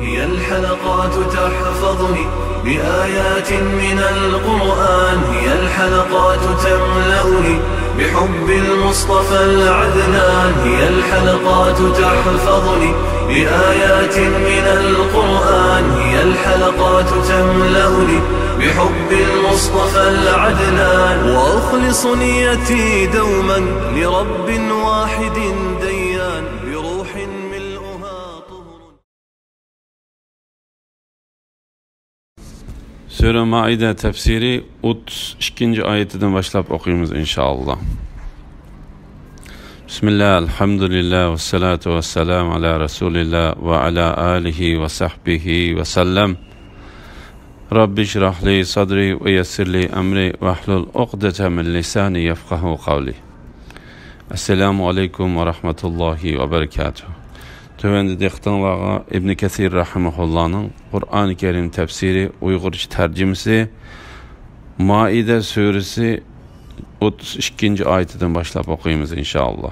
هي الحلقات تحفظني بآيات من القرآن، هي الحلقات تملأني بحب المصطفى العدنان، هي الحلقات تحفظني بآيات من القرآن، هي الحلقات تملأني بحب المصطفى العدنان، وأخلص نيتي دوما لرب واحد ديان بروح ملؤها طهر. Sure Maide tefsiri 32. ayetinden başlayıp okuyumuz inşallah. Bismillah, elhamdülillah, ve salatu ve selamu ala Resulillah ve ala alihi ve sahbihi ve sellem. Rabbi şrahli sadri ve yessirli emri ve ahlul uqdete min lisani yefkahu kavli. Esselamu aleyküm ve rahmetullahi ve berekatuhu. Tövəndə dextanlağa İbn Kəsir rahimehullah'ın Kur'an-ı Kerim tefsiri Uygurca tercümesi Maide suresi 32. ayetinden başlayıp okuyumuz inşallah.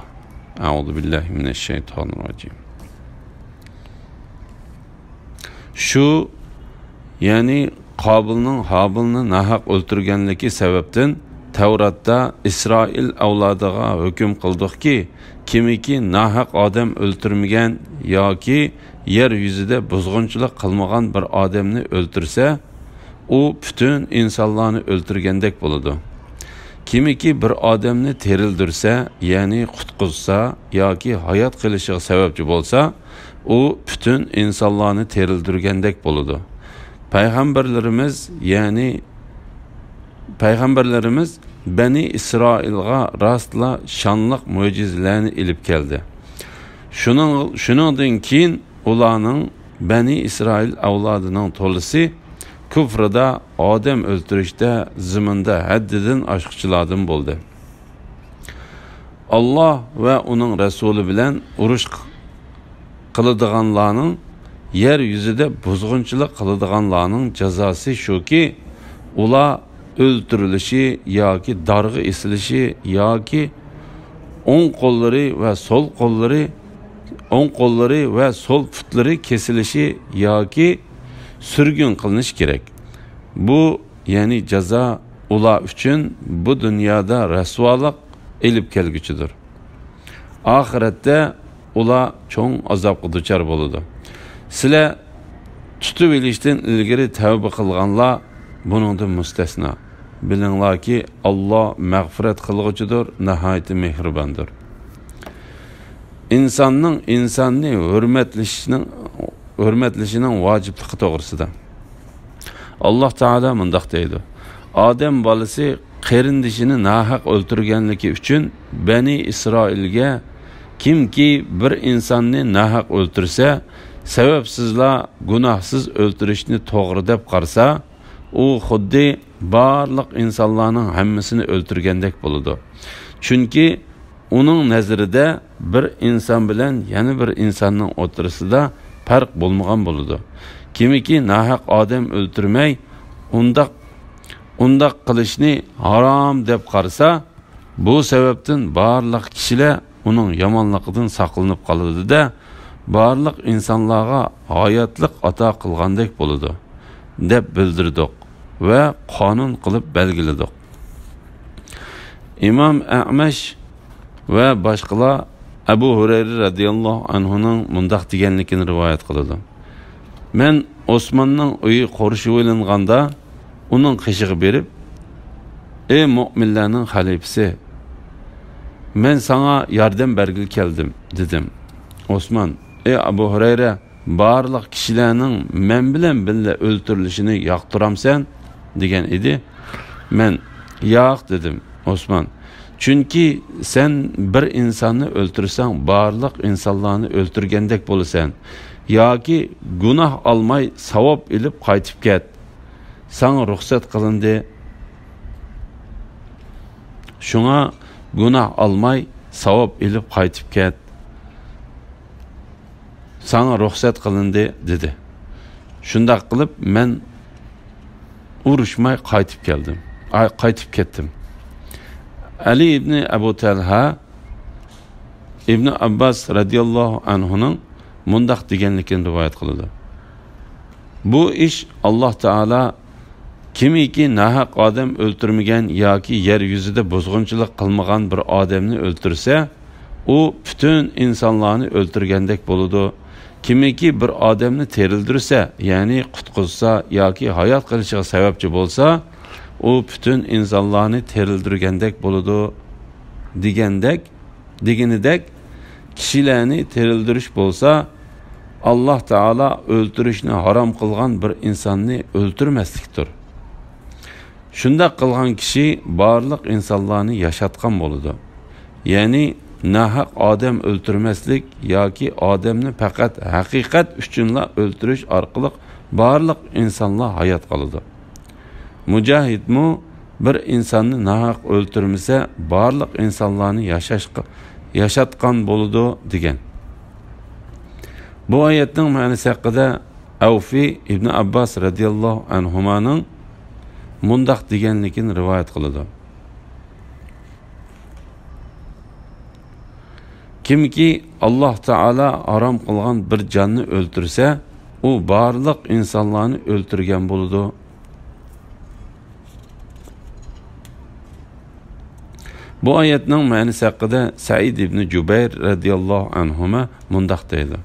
Euzubillahimineşşeytanirracim. Şu yani Kabil'nin Habil'ni nahaq öldürgenliki sebepten Tevrat'ta İsrail avladığa hüküm kıldık ki kimiki nahaq adam öldürmegen yoki yer yüzüde buzg'unchilik qilmagan bir odamni o'ldirsa, u bütün insonlarni o'ldirgandek bo'ladi. Kimiki bir odamni terildirsa, ya'ni qutqizsa yoki hayot qilishiga sababchi bo'lsa, u bütün insonlarni terildirgandek bo'ladi. Peygamberlerimiz Beni İsrail'a rastla şanlıq mucizelerini ilip geldi. Şunundan keyin ularning Beni İsrail avladının tolisi küfrida, odam o'ldirishda, ziminda haddidan oshqchilardan bo'ldi. Allah ve onun Resulü bilen urush qiladiganlarning, yer yüzüde buzg'unchilik qiladiganlarning jazosi shuki, ular öldürülüşü yoki dargı isilişi yoki o'ng qo'llari ve sol putlari kesilişi yoki sürgün qilinish kerak. Bu yani jazo ular uchun bu dunyoda rasvolik elib kelguchidir. Oxiratda ular cho'ng azobga duchor bo'ladi. Sizlar tutib olishdan ilgari tavba qilganlar buningdan mustasno. Bilinglar ki Allah mağfiret qilg'uchidir, nihoyat mehribondir. İnsanni hurmatlashining vojibligi to'g'risida Allah Teala mundaq deydi: Odam bolasi qarindishini nahaq o'ldirganligi uchun Bani İsrailga kimki bir insonni nahaq o'ldirsa, sababsizlar gunohsiz o'ldirishni to'g'ri deb qarsa, u xuddi barliq insonlarning hammasini o'ldirgandek bo'ladi. Chunki uning nazarida bir inson bilan yana bir insonning o'rtasida farq bo'lmagan bo'ladi. Kimiki nahaq odam o'ldirmay, undaq qilishni harom deb qarsa, bu sababdan barliq kishilar uning yomonligidan saqlanib qoladi-da, barliq insonlarga hayotlik ato qilgandek bo'ladi deb bildirdik ve qonun qilib belgiledik. İmam A'mash ve başqalar Abu Hurayra radıyallahu anhu'nun mundaq deganligini rivoyat qiladi. Men Osmanning uyi qurishib o'ylanganda uning qishig'i berib, "Ey mu'minlarning xalifasi, men sana yardım bergil keldim" dedim. Osman, "Ey Abu Hurayra, barliq kishilarning men bilan birga o'ldirilishini yoqtiramsan?" degan edi. Men yo'q dedim. Osman, chunki sen bir insonni o'ldirsan, barliq insonlarni o'ldirgandek bo'lasan, yoki gunoh olmay savob ilib qaytib ket. Sana ruxsat qilindi. Shunga gunoh olmay savob ilib qaytib ket. Sana ruxsat qilindi dedi. Shunday qilib men urushmay qaytib ketdim. Ali ibn Abu Talha İbn Abbas radıyallahu anhu'nun mundaq deganligini rivoyat qiladi. Bu ish Alloh taolo kimiki nahaq odam o'ltirmagan yoki yer yuzida buzg'unchilik qilmagan bir odamni o'ltirsa, u butun insonlarni o'ltirgandek bo'ladi. Kimiki bir odamni terildirsa, ya'ni qutqizsa yoki hayot qilishiga sababchi bo'lsa, u butun insonlarni terildirgandek bo'ladi deganidek kishilarni terildirish bo'lsa, Alloh taolo o'ltirishni harom qilgan bir insonni o'ltirmaslikdir. Shunda qilgan kishi barliq insonlarni yashatgan bo'ladi. Ya'ni nahaq odam o'ltirmaslik yoki odamni faqat haqiqat uchunla o'ltirish orqali barliq insonlar hayot qoladi. Mujohidmu bir insonni nahaq o'ltirmasa, barliq insonlarni yashatgan bo'ladi degan. Bu oyatning ma'nosi haqida Avfi ibn Abbas radhiyallohu anhumaning mundaq deganligini rivoyat qiladi. Kimki Alloh taolo harom qilgan bir jonni o'ltirsa, u barliq insonlarni o'ltirgan bo'ladi. Bu oyatning ma'nosi haqida Said ibn Jubayr radhiyallohu anhuma mundaq deydi.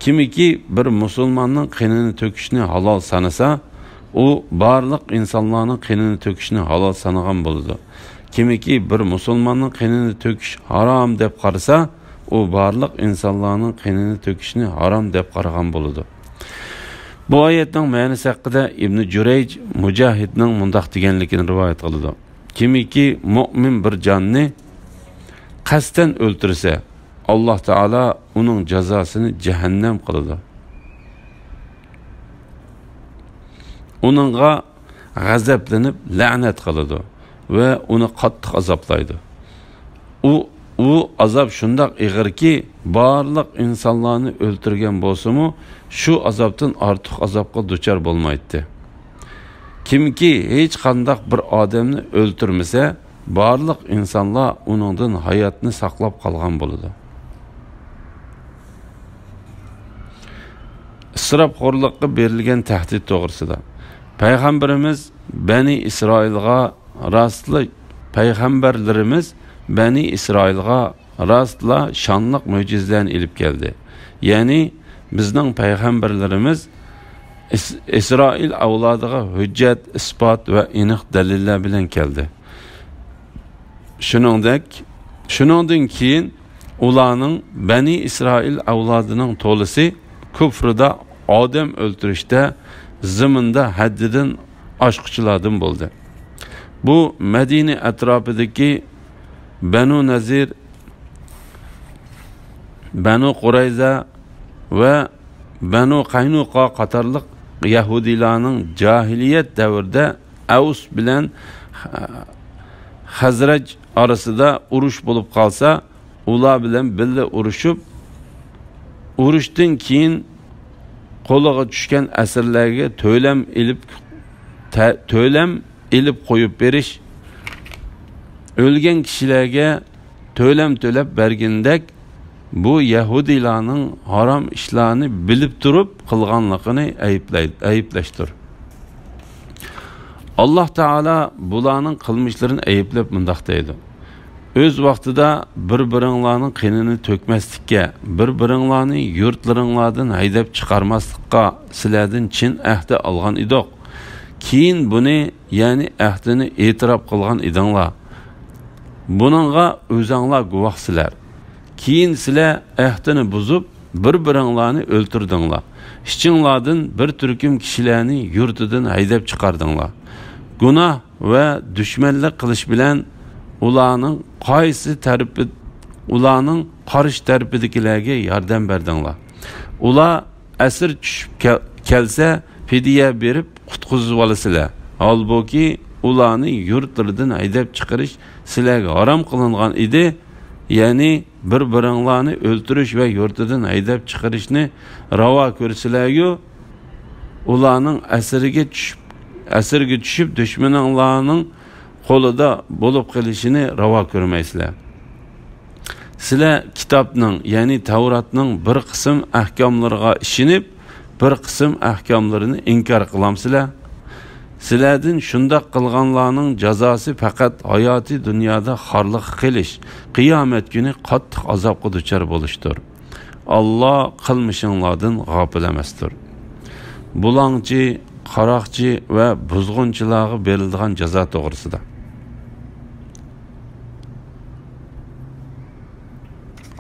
Kimiki bir musulmonning qinini to'kishni halol sanasa, u barliq insonlarning qinini to'kishni halol sanagan bo'ladi. Kimiki bir musulmonning qinini to'kish harom deb qarasa, u barliq insonlarning qinini to'kishni harom deb qaragan bo'ladi. Bu oyatning ma'nosi haqida Ibn Jurayj Mujohidning mundaq deganligini rivoyat qiladi. Kimiki mu'min bir jonni qasddan o'ltirsa, Alloh taolo uning jazosini jahannam qiladi. Uningga g'azablanib la'nat qiladi va uni qattiq azoblaydi. U azob shundoq ig'irki, barliq insonlarni o'ltirgan bo'lsa-mu, shu azobdan ortiq azobga duchor bo'lmaydi. Kimki hech qanday bir odamni o'ltirmasa, barliq insonlar uningdan hayotni saqlab qolgan bo'ladi. Isrofxo'rlikqa berilgan tahdid to'g'risida Payg'ambarimiz Bani Isroilga payg'ambarlarimiz Bani Isroilga rastla şanlıq mo'jizalarni ilib keldi. Ya'ni bizning payg'ambarlarimiz İsroil avlodiga hujjat, isbot va aniq dalillar bilan keldi. Shuningdan keyin ularning Bani Isroil avlodining to'lisi kufrida, odam o'ltirishda, ziminda haddidan oshquchilardan bo'ldi. Bu Madina atrofidagi Banu Nazir, Banu Qurayza va Banu Qaynuqa qatorliq Yahudilarning jahiliyat davrida Avs bilan Hazraj orasida urush bo'lib qolsa, ular bilan birga urushdan keyin qo'liga tushgan asirlarga to'lam ilib qo'yib berish, o'lgan kishilarga to'lab bergandek, bu Yahudilarning harom ishlarni bilib turib qilganligini ayıplashdir. Alloh taolo bularning qilmishlarini ayıplab mundaq deydi. Öz vaqtida bir-biringlarning qinini to'kmaslikka, bir-biringlarni yurtlaringlardan haydab chiqarmaslikka sizlardan chin ahd olgan edik. Keyin buni, ya'ni ahdini e'tirof qilgan edinglar. Buningga o'zinglar guvohsizlar. Keyin sizlar ahdini buzib, bir-biringlarni o'ltirdinglar. Ichinglardan bir turkum kishilarni yurtidan haydab chiqardinglar. Gunoh va dushmanlik qilish bilan ularning qarshi tarafidagilarga yordam berdinglar. Ular asir tushib kelsa, fidiya berib qutqizib olasizlar. Halbuki ularni yurtlaridan haydab chiqarish sizlarga harom qilingan edi. Ya'ni bir-biringlarni o'ltirish va yurtidan haydab chiqarishni ravo ko'rsizlar-yu, ularning asirga tushib dushmanlarning qo'lida bo'lib qolishini ravo ko'rmaysizlar. Sizlar kitobning, ya'ni Tavratning bir qism ahkomlariga ishinib, bir qism ahkomlarini inkor qilamsizlar? Sizlardan shundoq qilganlarning jazosi faqat hayoti dunyoda xorliq qilish, qiyomat kuni qattiq azobga duchor bo'lishdir. Alloh qilmishinglardan g'ofil emasdir. Bulangchi, qaroqchi va buzg'unchilarga berilgan jazo to'g'risida.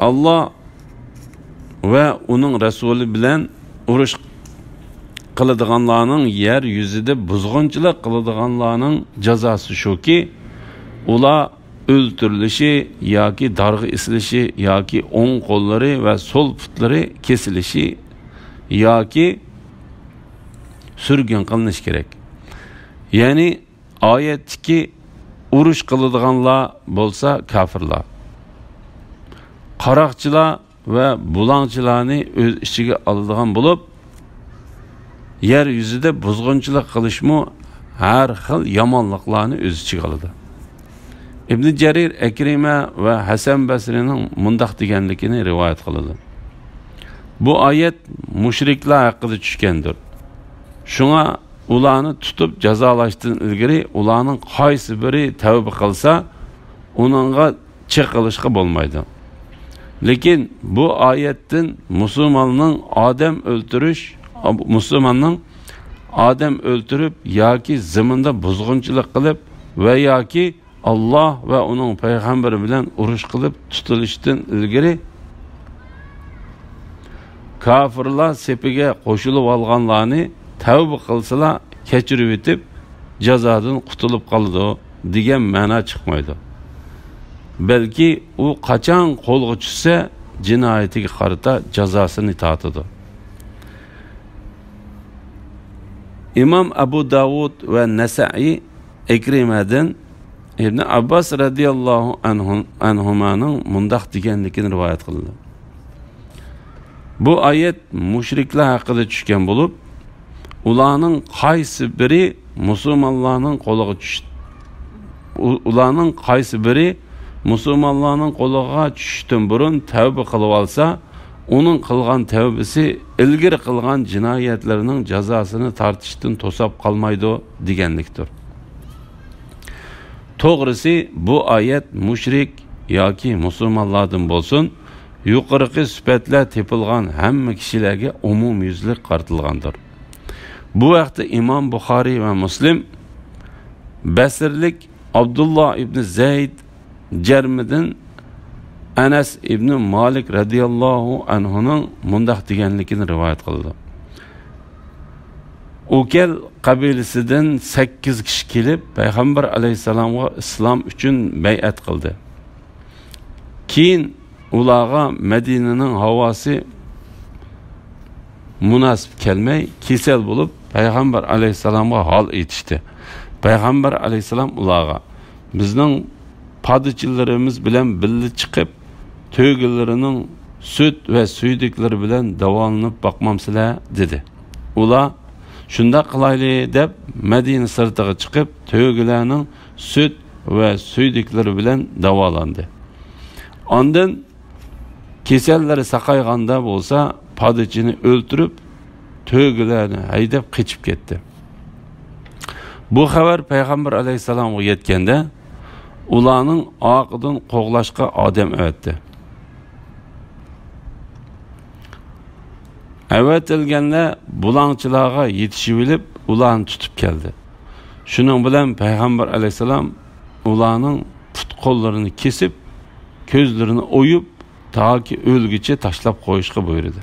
Allah ve onun Resulü bilen uruş kılıdığanlarının yer yüzüde buzgunçılık kılıdığanlarının cezası şu ki ula öldürülüşü ya ki dargı isilişi ya ki on kolları ve sol putları kesilişi ya ki sürgün kılınış gerek. Yani ayetteki uruş kılıdığanlar bolsa kafirlar. Qaroqchilar ve bulangchilarni o'z ichiga oladigan bo'lib, yer yuzida buzg'unchilik qilishmi har xil yomonliklarni o'z ichiga oladi. Ibn Jarir Akrima ve Hasan Basrining mundaq deganligini rivoyat qiladi. Bu oyat mushriklar haqida tushgandir. Shunga ularni tutib jazolashdan ilgari ularning qaysi biri tavba qilsa, uningga chiqilishga bo'lmaydi. Lekin bu ayetten Müslümanın Adem öldürüp ya ki zımında buzgunçılık kılıp ve ya ki Allah ve onun peygamberi bilen uruş kılıp tutuluştan ilgiri kafirlar sepige koşulup alganlarını tevbe kılsalar keçirip etip cezadan kutulup kaldı diyen mana çıkmaydı. Belki o kaçan kolga düşse cinayeti karıta cezasını tatıdı. İmam Abu Davud ve Nesai Ekrime'den İbn Abbas radıyallahu anhumanın mundaq deganligini rivayet kıldı. Bu ayet müşrikler hakkında düşken bulup ularning qaysi biri Müslümanlarning qo'liga tushdi. Ularning qaysi biri Müslümanlarning qo'liga tushishdan burun tavba qilib olsa, onun qilgan tavbasi ilgari qilgan jinoyatlarining jazosini tortishdan to'sab qolmaydi deganlikdir. To'g'risi bu oyat mushrik yoki musulmonlardan bo'lsin, yuqorqi sifatlar tepilgan hamma kishilarga umumyuzlik qartilgandir. Bu vaqtda Imom Buxoriy va Muslim Basrlik Abdullah ibn Zayd Cermidin Anas ibn Malik radıyallahu anhu'nun mundaq deganligini rivayet qildi. Ukel qabilasidan 8 kishi kelib Payg'ambar alayhisalomga islom uchun bay'at qildi. Keyin ularga Madinaning havosi munosib kelmay, kesel bo'lib Payg'ambar alayhisalomga hol aytishdi. Payg'ambar alayhisalom ularga bizning padişçilerimiz bilen birli çıkıp tögüllerinin süt ve suydukları bilen davalanıp bakmamsılar dedi. Ula şunda kılaylı dep Medine sırtıga çıkıp tögülerinin süt ve suydukları bilen davalandı. Ondan keselleri sakayganda olsa padişçini öldürüp tögülerini haydap kaçıp gitti. Bu haber Peygamber aleyhisselam'a yetkende ularning oqidan qo'g'lashga odam öğretti. Avatilganlar bulangchilarga yetishib olib, ularni tutib keldi. Shuning bilan Payg'ambar alayhisalom ularning put-qo'llarini kesib, ko'zlarini o'yib, toki o'lgicha tashlab qo'yishga buyurdi.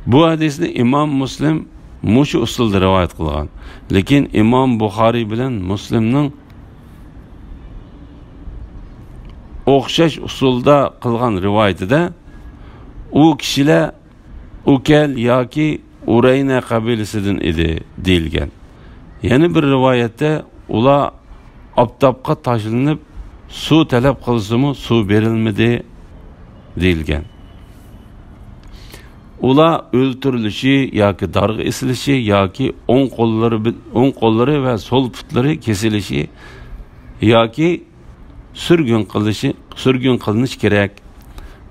Bu hadisni Imom Muslim mushu usulda rivoyat qilgan. Lekin Imom Buxoriy bilan Muslimning o'xshash usulda qilgan rivoyatida u kishilar Ukel yoki Urayna qabilasidan edi deyilgan. Yana bir rivoyatda ular oftobga tashlanib suv talab qilsimi suv berilmadi deyilgan. Ular o'ltirilishi yoki darg'i isilishi yoki o'ng qo'llari va so'l putlari kesilishi yoki sürgün qilinish kerak.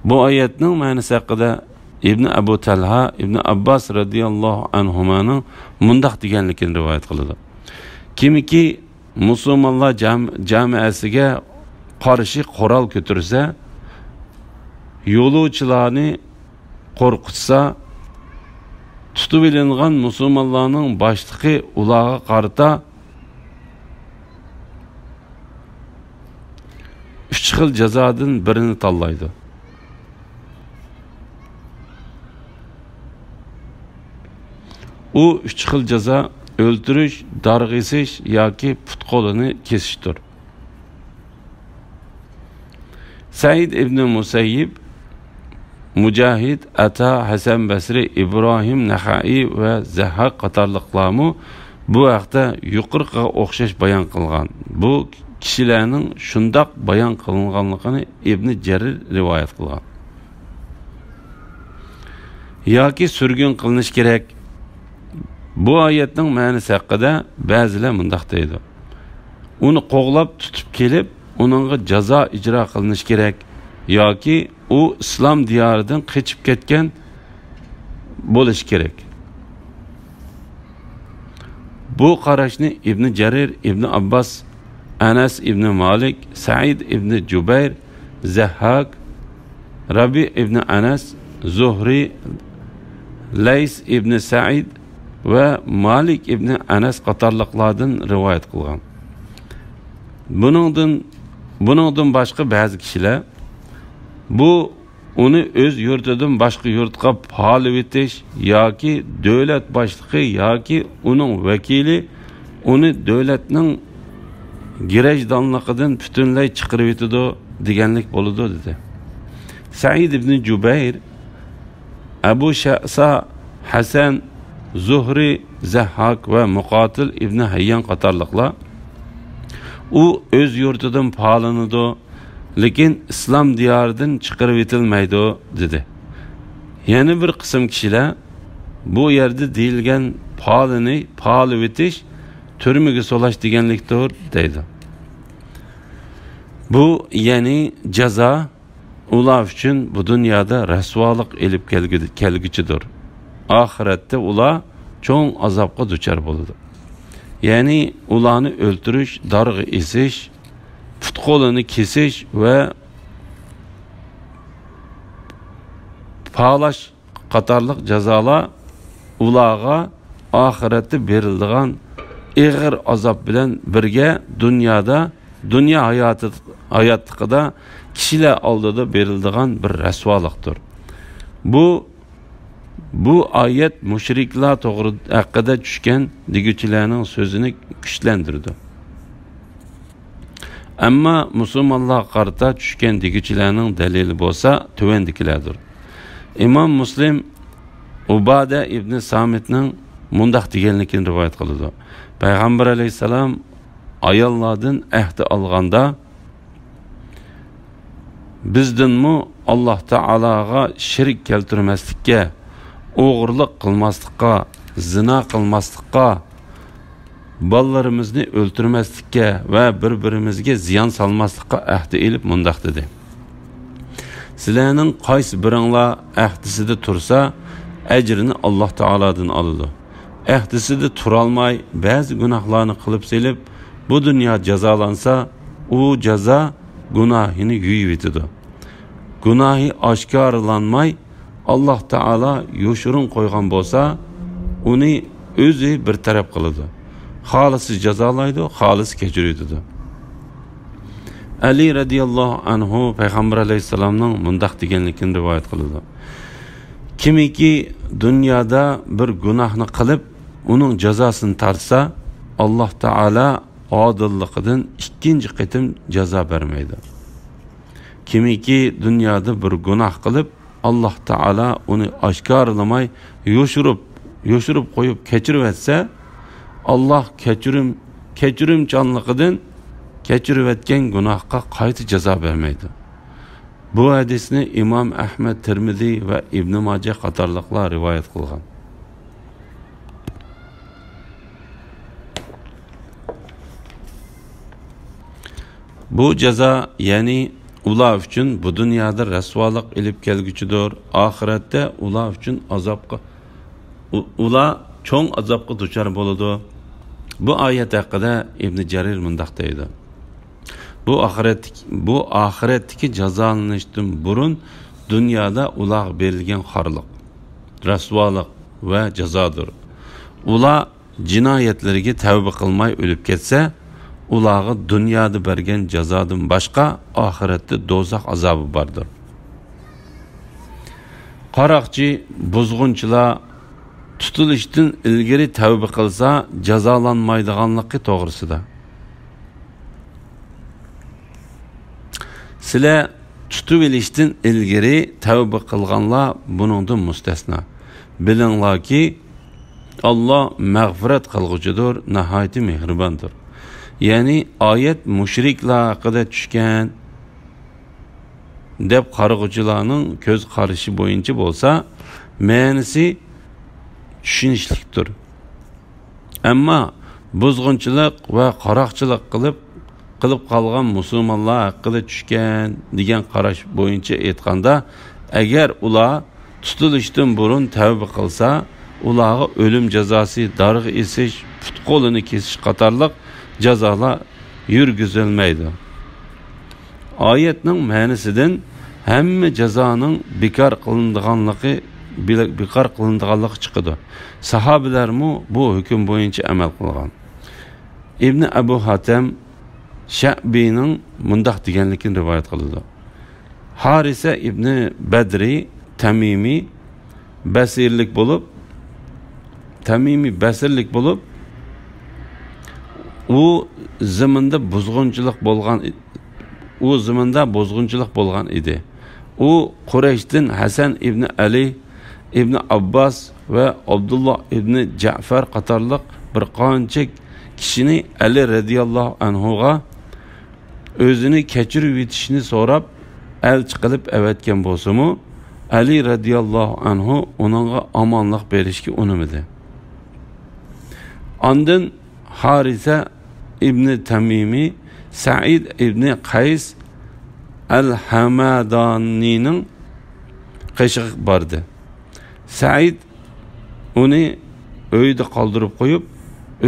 Bu oyatning ma'nosi haqida İbn Abu Talha İbn Abbas radıyallahu anhumanın mundaq deganligini rivoyat qiladi. Kimiki musulmonlar jamiyasiga qarshi qoral ko'tarsa, yo'lovchilarni qo'rqitsa, tutib ilingan musulmonlarning boshlig'i ularga qarata 3 xil jazodan birini tanlaydi. U 3 xil jazo o'ldirish, darg'isish yoki put-qo'lini kesishdir. Said ibn Musayyib, Mujahid, Ata, Hasan Basri, İbrahim Naxai va Zahhaq qatorliqlarmi bu haqda yuqoriga o'xshash bayon qilgan. Bu kishilarning shundoq bayon qilinganligini Ibn Jarir rivoyat qilgan. Yoki surgun qilinish kerak. Bu oyatning ma'nosi haqida ba'zilar mundaq deydi. Uni qo'g'lab tutib kelib, uningga jazo ijro qilinish kerak yoki u islom diyoridan qochib ketgan bo'lish kerak. Bu qarashni Ibn Jarir, Ibn Abbas, Anas ibn Malik, Said ibn Jubayr, Zahhaq, Rabi ibn Anas, Zuhri, Lays ibn Said ve Malik ibn Anas qatorliqlardan rivoyat qilgan. Buningdan boshqa ba'zi kishilar bu uni o'z yurtidan boshqa yurtga olib etish yoki davlat boshlig'i yoki uning vakili uni davlatning girajdonligidan butunlay chiqarib etadi deganlik bo'ladi dedi. Said ibn Jubayr, Abu Sha'sa, Hasan, Zuhri, Zahhaq ve Muqatil ibn Hayyan qatorliqlar u o'z yurtidan palanadi, lekin islom diyoridan chiqarib etilmaydi dedi. Yana bir qism kishilar bu yerda deyilgan palib etish turmaga solash deganlikdir deydi. Bu ya'ni jazo ular uchun bu dunyoda rasvolik elib kelguchidir. Oxiratda ular cho'ng azobga duchor bo'ladi. Ya'ni ularni o'ldirish, darg'a esish, put-qo'lini kesish va palash qatorliq jazolar ularga oxiratda beriladigan ig'ir azob bilan birga dunyo hayotida kishilar oldida beriladigan bir rasvolikdir. Bu ayet mushriklar to'g'ri haqida tushgan deguvchilarning so'zini kuchlantirdi. Ammo musulmonlar qarata tushgan deguvchilarning dalili bo'lsa tuvandikilardir. Imom Muslim Ubada ibn Samitning mundaq deganligini rivoyat qiladi. Payg'ambar alayhisalom ayollardan ahd olganda bizdinmi Alloh taologa shirk keltirmaslikka, o'g'irlik qilmaslikka, zina qilmaslikka, bolalarimizni o'ltirmaslikka va bir-birimizga ziyon solmaslikka ahd elib mundaq dedi. Sizlarning qaysi biringlar ahdisida tursa, ajrini Alloh taolodan oladi. Ahdisida turolmay, ba'zi gunohlarni qilib selib, bu dunyo jazolansa, u jazo gunohini yuyib etadi. Gunohi oshkorlanmay, Alloh taolo yo'shirin qo'ygan bo'lsa, uni o'zi bir taraf qiladi. Xolisi jazolaydi, xolisi kechiradi. Ali radhiyallohu anhu payg'ambar alayhisalomning mundaq deganligini rivoyat qiladi. Kimiki dunyoda bir gunohni qilib, uning jazosini tartsa, Alloh taolo odilligidan ikkinchi qitim jazo bermaydi. Kimiki dunyoda bir gunoh qilib, Alloh taolo uni oshkorlamay, yo'shirib qo'yib kechirib etsa, Alloh kechirimchanligidan kechirib etgan gunohga qayta jazo bermaydi. Bu hadisni Imom Ahmad, Tirmiziy va Ibn Majah qatorliqlar rivoyat qilgan. Bu jazo, ya'ni ular uchun bu dunyoda rasvolik ilib kelguchidir, oxiratda ular uchun azobga ular cho'ng azobga duchor bo'ladi. Bu oyat haqida Ibn Jarir mundoq deydi: bu oxiratdagi jazolanishdan burun dunyoda ular berilgan xorliq, rasvolik va jazodir. Ular jinoyatlariga tavba qilmay o'lib ketsa, ularga dunyoda bergan jazodan boshqa oxiratda do'zax azobi bordir. Qaroqchi, buzg'unchilar tutilishdan ilgari tavba qilsa jazolanmaydiganligi to'g'risida. Sizlar tutib olishdan ilgari tavba qilganlar buningdan mustasno. Bilinglarki, Allah mag'firat qilg'uchidir, nihoyat mehribondir. Ya'ni oyat mushriklar haqida tushgan deb qarag'uvchilarning ko'z qarashi bo'yicha bo'lsa, ma'nosi tushunishlikdir. Ammo buzg'unchilik va qaroqchilik qilib qolgan musulmonlar haqida tushgan degan qarash bo'yicha aytganda, agar ular tutilishdan burun tavba qilsa, ularga o'lim jazosi, darg'a esish, put qo'lini kesish qatorliq jazolar yurgizilmaydi. Oyatning ma'nosidan hamma jazoning bekor qilinadiganligi chiqadi. Sahobalarmu bu hukm bo'yicha amal qilgan. Ibn Abu Hatim Sha'biyning mundoq deganligini rivoyat qildi: Harisa ibn Badri Tamimi basirlik bo'lib, u zaminda buzg'unchilik bo'lgan edi. U Qurayshdan Hasan ibn Ali, ibn Abbas va Abdullah ibn Ja'far qatorliq bir qancha kishini Ali radhiyallohu anhuga o'zini kechirib yetishni so'rab elchi qilib avatgan bo'lsa-mu, Ali radhiyallohu anhu uningga omonlik berishga unimidi. Ondan Harisa ibn Tamimi Sa'id ibn Qays al-Hamadanining qishig'i bordi. Sa'id uni uyda qoldirib qo'yib,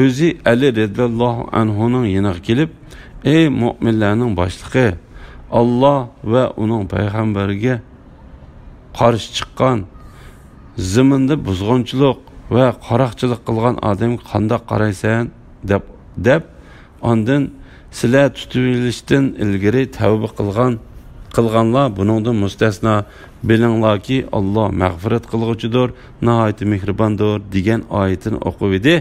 o'zi Ali radhiyallohu anhuning yoniga kelib, ey mu'minlarning boshlig'i, Alloh va uning payg'ambariga qarshi chiqqan, zaminda buzg'unchilik va qaroqchilik qilgan odamga qanday qaraysan deb ondan sizlar tutilishdan ilgari tavba qilganlar buningdan mustasno. Bilinglarki, Alloh mag'firat qilg'uchidir, nihoyat mehribondir degan oyatini o'qib edi.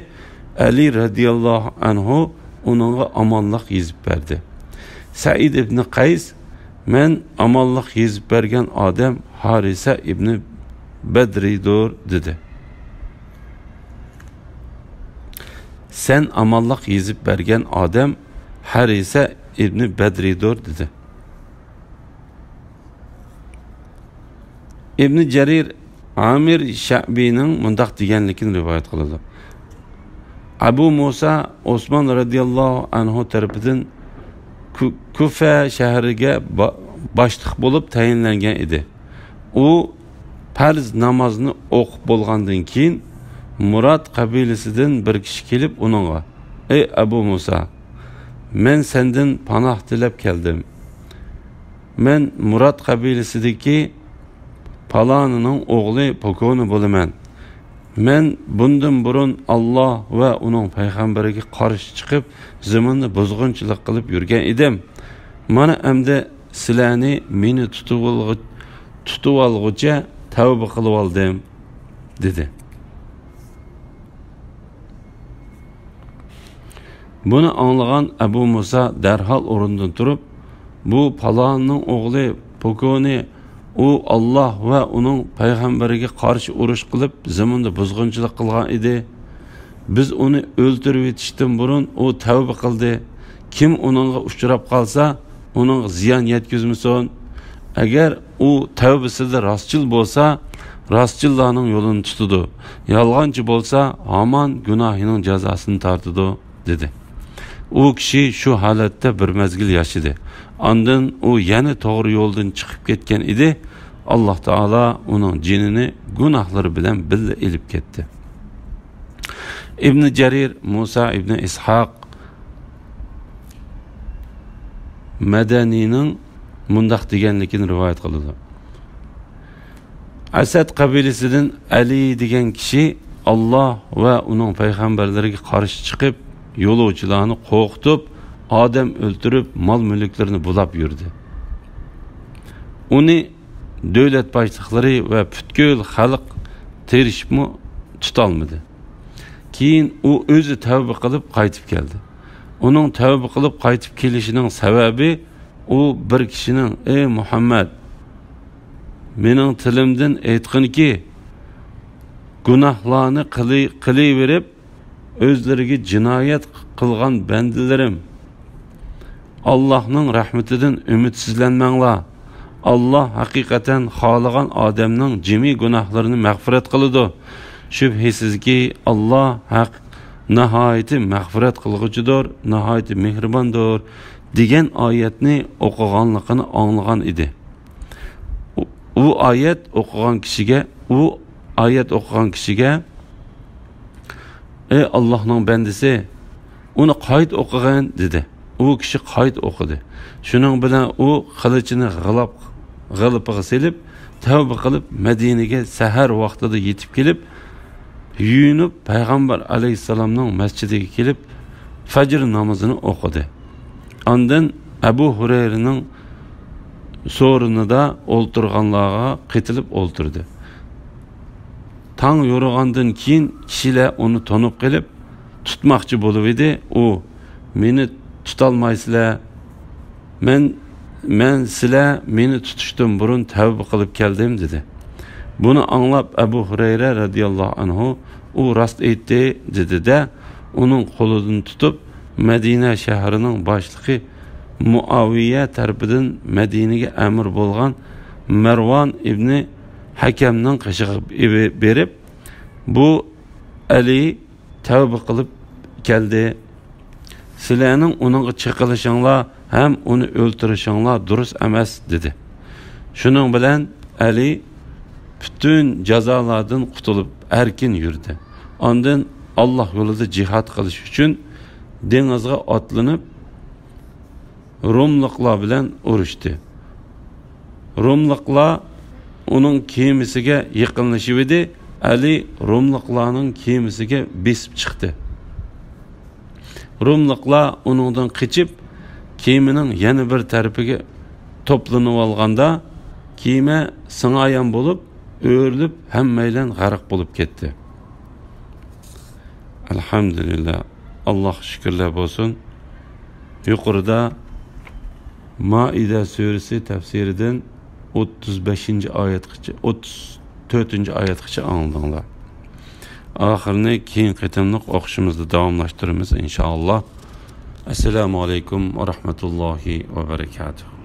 Ali radhiyallohu anhu uningga omonlik yezib berdi. Said ibn Qays: men omonlik yezib bergan odam Harisa ibn Badridir dedi. Sen omonlik yezib bergan odam Harisa ibn Badridir dedi. Ibn Jarir Amir Sha'biyning mundoq deganligini rivoyat qiladi: Abu Musa Osman radhiyallohu anhu tarafidan Kufa shahriga boshliq bo'lib tayinlangan edi. U farz namozini o'qib bo'lgandan keyin Murad qabilasidan bir kishi kelib uningga: ey Abu Musa, men sendan panoh tilab keldim. Men Murad qabilasidagi palonining o'g'li Pokoni bo'laman. Men bundan burun Alloh va uning payg'ambariga qarshi chiqib, zaminni buzg'unchilik qilib yurgan edim. Mana endi sizlarni meni tutib olguncha tavba qilib oldim dedi. Buni anglagan Abu Musa darhol o'rnidan turib, bu palonning o'g'li Pokoni, u Alloh va uning payg'ambariga qarshi urush qilib zaminda buzg'unchilik qilgan edi. Biz uni o'ldirib etishdan burun u tavba qildi. Kim uningga uchrab qolsa, uning ziyon yetkazmasin. Agar u tavbasida rostchil bo'lsa, rostchillarning yo'lini tutadi. Yolg'onchi bo'lsa, hamon gunohining jazosini tortadi dedi. U kishi shu holatda bir mezgil yashadi. Ondan u yana to'g'ri yo'ldan chiqib ketgan edi. Alloh taolo uning jinini gunohlari bilan birga elib ketdi. İbn Jarir, Musa ibn Ishaq Madanining mundaq deganligini rivoyat qiladi. Asad qabilasidan Ali degan kishi Allah va uning payg'ambarlariga qarshi chiqib, yo'lovchilarni qo'rqitib, odam o'ldirib, mol-mulklarini bulab yurdi. Uni davlat boshliqlari va butkul xalq terishmi tutolmadi. Keyin u o'zi tavba qilib qaytib keldi. Uning tavba qilib qaytib kelishining sababi u bir kishining: "Ey Muhammad, mening tilimdan aytqinki, gunohlarni qilaverib, o'zlariga jinoyat qilgan bandalarim, Allohning rahmatidan umidsizlanmanglar. Allah haqiqatan xohlagan odamning jimi gunohlarini mag'firat qiladi. Shubhisizki Allah haq nihoyatda mag'firat qilg'uchidir, nihoyatda mehribondir" degan oyatni o'qiganligini anglagan edi. U oyat o'qigan kishiga "Ey Allohning bandasi, uni qayt o'qigan" dedi. U kishi qayt o'qidi. Shuning bilan u qilichini g'ilipiga selib, tavba qilib, Madinaga sahar vaqtida yetib kelib, yuyinib, payg'ambar alayhisalomning masjidiga kelib, fajr namozini o'qidi. Ondan Abu Hurayraning so'rinida o'ltirganlarga qitilib o'ltirdi. Tang yo'rg'andan keyin kishilar uni tonib kelib, tutmoqchi bo'lib edi. U: "Meni tutolmaysizlar. Men sizlar meni tutishdan burun tavba qilib keldim" dedi. Buni anglab Abu Hurayra radhiyallohu anhu u rost aytdi dedi-da, uning qo'lidan tutib Madina shahrining boshlig'i Muaviya tarafidan Madinaga amir bo'lgan Marwan ibn Hakamning qishig'i berib, "Bu Ali tavba qilib keldi. Sizlarning uningga chiqilishinglar ham uni o'ltirishinglar durust emas" dedi. Shuning bilan Ali bütün jazolardan qutulib erkin yurdi. Ondan Allah yo'lida jihad qilish uchun dengizga otlanib Rumliqlar bilan urushdi. Rumliqlar uning kemasiga yaqinlashib edi. Ali Rumliqlarning kemasiga besib chiqdi. Rumliqlar uningdan qochib, kemaning yana bir tarafiga to'planib olganda, kema sing'ayan bo'lib, o'rilib, hammaylan g'arq bo'lib ketdi. Alhamdulillah. Alloh shukrlar bo'lsin. Yuqorida Maida surasi tafsiridan 35-oyatgacha, 34-oyatgacha angladinglar. Oxirini keyin qitimliq o'qishimizni davomlashtiramiz inshaalloh. Assalomu alaykum va rahmatullohi va barakatuh.